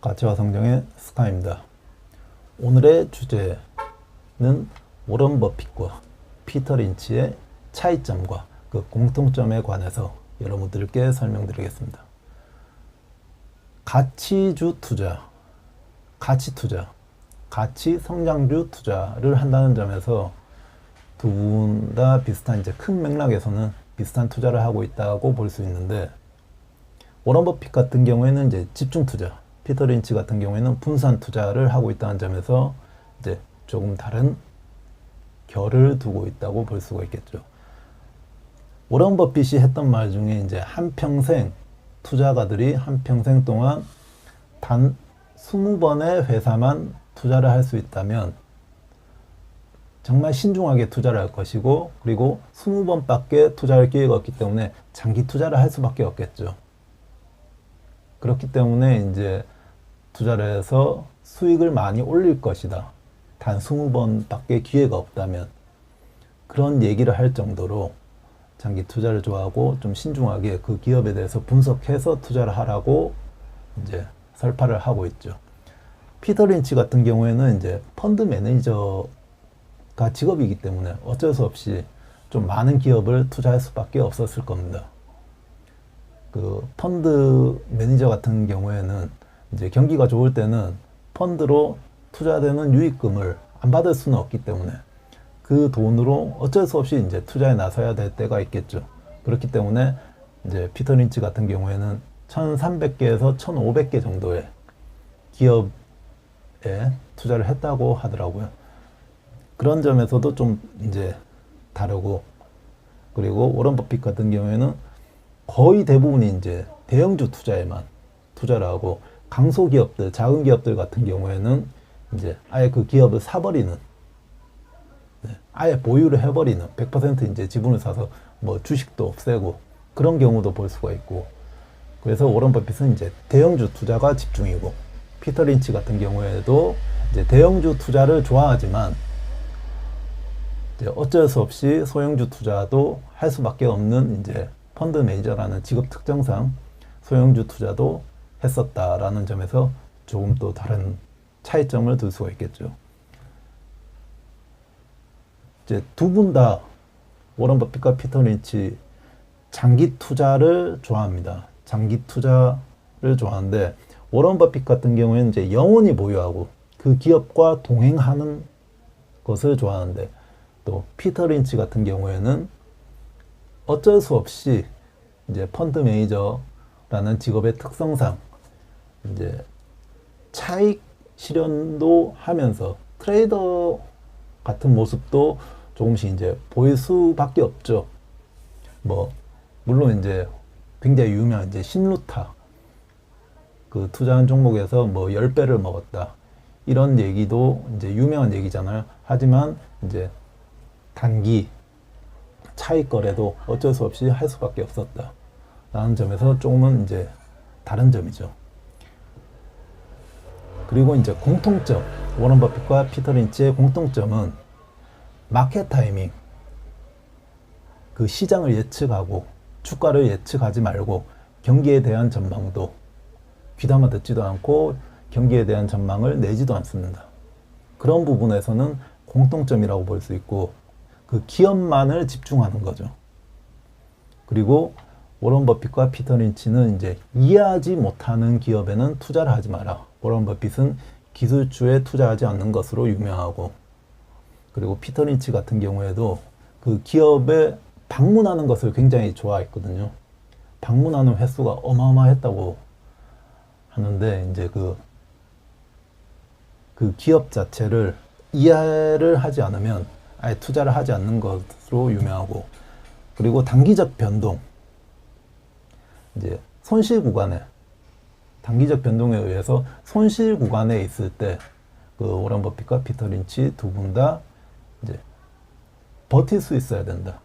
가치와 성장의 스카입니다. 오늘의 주제는 워런 버핏과 피터 린치의 차이점과 그 공통점에 관해서 여러분들께 설명드리겠습니다. 가치주 투자, 가치 투자, 가치 성장주 투자를 한다는 점에서 두 분 다 비슷한 큰 맥락에서는 비슷한 투자를 하고 있다고 볼 수 있는데, 워런 버핏 같은 경우에는 집중 투자, 피터 린치 같은 경우에는 분산 투자를 하고 있다는 점에서 조금 다른 결을 두고 있다고 볼 수가 있겠죠. 워런 버핏이 했던 말 중에 한평생 투자가들이 한평생 동안 단 20번의 회사만 투자를 할 수 있다면 정말 신중하게 투자를 할 것이고, 그리고 20번밖에 투자할 기회가 없기 때문에 장기 투자를 할 수밖에 없겠죠. 그렇기 때문에 투자를 해서 수익을 많이 올릴 것이다, 단 20번밖에 기회가 없다면, 그런 얘기를 할 정도로 장기 투자를 좋아하고 좀 신중하게 그 기업에 대해서 분석해서 투자를 하라고 설파를 하고 있죠. 피터 린치 같은 경우에는 펀드 매니저가 직업이기 때문에 어쩔 수 없이 좀 많은 기업을 투자할 수밖에 없었을 겁니다. 그 펀드 매니저 같은 경우에는 경기가 좋을 때는 펀드로 투자되는 유입금을 안 받을 수는 없기 때문에 그 돈으로 어쩔 수 없이 투자에 나서야 될 때가 있겠죠. 그렇기 때문에 피터 린치 같은 경우에는 1300개에서 1500개 정도의 기업에 투자를 했다고 하더라고요. 그런 점에서도 좀 다르고, 그리고 워런 버핏 같은 경우에는 거의 대부분이 대형주 투자에만 투자를 하고, 강소기업들, 작은 기업들 같은 경우에는 아예 그 기업을 사버리는, 아예 보유를 해버리는, 100% 지분을 사서 뭐 주식도 없애고 그런 경우도 볼 수가 있고, 그래서 워런 버핏은 대형주 투자가 집중이고, 피터 린치 같은 경우에도 대형주 투자를 좋아하지만 어쩔 수 없이 소형주 투자도 할 수밖에 없는 펀드 매니저라는 직업 특성상 소형주 투자도 했었다라는 점에서 조금 또 다른 차이점을 둘 수가 있겠죠. 두 분 다 워런 버핏과 피터 린치 장기 투자를 좋아합니다. 장기 투자를 좋아하는데, 워런 버핏 같은 경우에는 영원히 보유하고 그 기업과 동행하는 것을 좋아하는데, 또 피터 린치 같은 경우에는 어쩔 수 없이 펀드 매니저라는 직업의 특성상 차익 실현도 하면서 트레이더 같은 모습도 조금씩 보일 수밖에 없죠. 물론 굉장히 유명한 신루타, 그 투자한 종목에서 10배를 먹었다, 이런 얘기도 유명한 얘기잖아요. 하지만 단기 차익 거래도 어쩔 수 없이 할 수밖에 없었다 라는 점에서 조금은 다른 점이죠. 그리고 공통점, 워런 버핏과 피터 린치의 공통점은 마켓 타이밍, 그 시장을 예측하고 주가를 예측하지 말고 경기에 대한 전망도 귀담아 듣지도 않고 경기에 대한 전망을 내지도 않습니다. 그런 부분에서는 공통점이라고 볼 수 있고, 그 기업만을 집중하는 거죠. 그리고 워런 버핏과 피터 린치는 이해하지 못하는 기업에는 투자를 하지 마라. 워런 버핏은 기술주에 투자하지 않는 것으로 유명하고, 그리고 피터 린치 같은 경우에도 그 기업에 방문하는 것을 굉장히 좋아했거든요. 방문하는 횟수가 어마어마했다고 하는데, 그 기업 자체를 이해를 하지 않으면 아예 투자를 하지 않는 것으로 유명하고, 그리고 단기적 변동, 손실 구간에, 단기적 변동에 의해서 손실 구간에 있을 때 그 워런 버핏과 피터 린치 두 분 다 버틸 수 있어야 된다.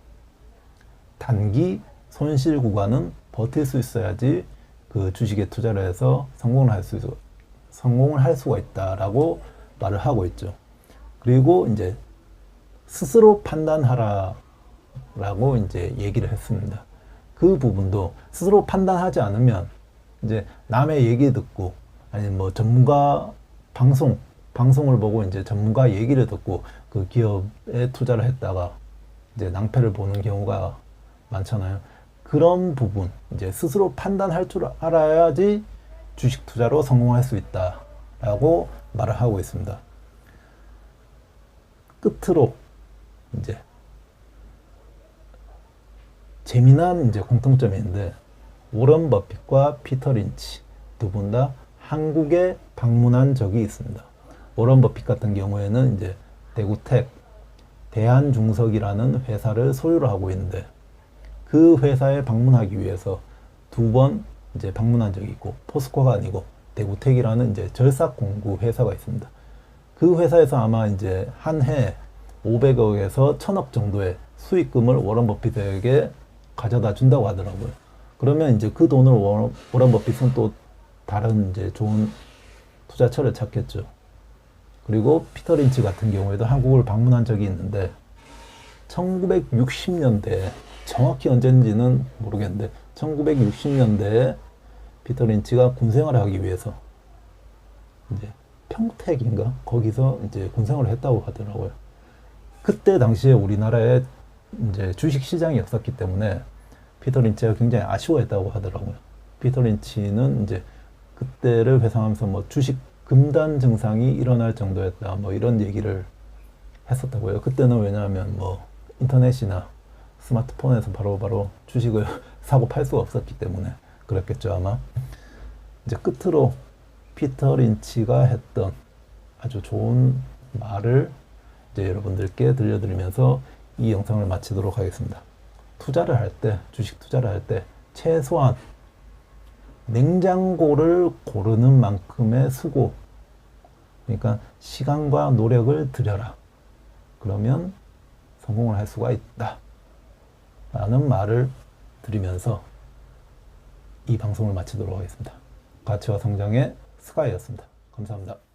단기 손실 구간은 버틸 수 있어야지 그 주식에 투자를 해서 성공을 할 수가 있다라고 말을 하고 있죠. 그리고 스스로 판단하라라고 얘기를 했습니다. 그 부분도 스스로 판단하지 않으면 남의 얘기 듣고 아니면 뭐 전문가 방송을 보고 이제 전문가 얘기를 듣고 그 기업에 투자를 했다가 이제 낭패를 보는 경우가 많잖아요. 그런 부분 이제 스스로 판단할 줄 알아야지 주식 투자로 성공할 수 있다라고 말을 하고 있습니다. 끝으로 이제 재미난 이제 공통점이 있는데, 워런 버핏과 피터 린치 두 분 다 한국에 방문한 적이 있습니다. 워런 버핏 같은 경우에는 이제 대구텍 대한중석이라는 회사를 소유를 하고 있는데, 그 회사에 방문하기 위해서 두 번 이제 방문한 적이 있고, 포스코가 아니고 대구텍이라는 이제 절삭 공구 회사가 있습니다. 그 회사에서 아마 이제 한 해 500억에서 1000억 정도의 수익금을 워런 버핏에게 가져다 준다고 하더라고요. 그러면 이제 그 돈을 워런 버핏은 또 다른 이제 좋은 투자처를 찾겠죠. 그리고 피터 린치 같은 경우에도 한국을 방문한 적이 있는데, 1960년대, 정확히 언제인지는 모르겠는데 1960년대에 피터 린치가 군생활을 하기 위해서 이제 평택인가 거기서 이제 군생활을 했다고 하더라고요. 그때 당시에 우리나라에 이제 주식 시장이 없었기 때문에 피터 린치가 굉장히 아쉬워했다고 하더라고요. 피터 린치는 이제 그때를 회상하면서 뭐 주식 금단 증상이 일어날 정도였다, 뭐 이런 얘기를 했었다고요. 그때는 왜냐하면 뭐 인터넷이나 스마트폰에서 바로바로 주식을 사고 팔 수가 없었기 때문에 그랬겠죠, 아마. 이제 끝으로 피터 린치가 했던 아주 좋은 말을 이제 여러분들께 들려드리면서 이 영상을 마치도록 하겠습니다. 투자를 할 때, 주식 투자를 할 때 최소한 냉장고를 고르는 만큼의 수고, 그러니까 시간과 노력을 들여라. 그러면 성공을 할 수가 있다 라는 말을 드리면서 이 방송을 마치도록 하겠습니다. 가치와 성장의 스카이였습니다. 감사합니다.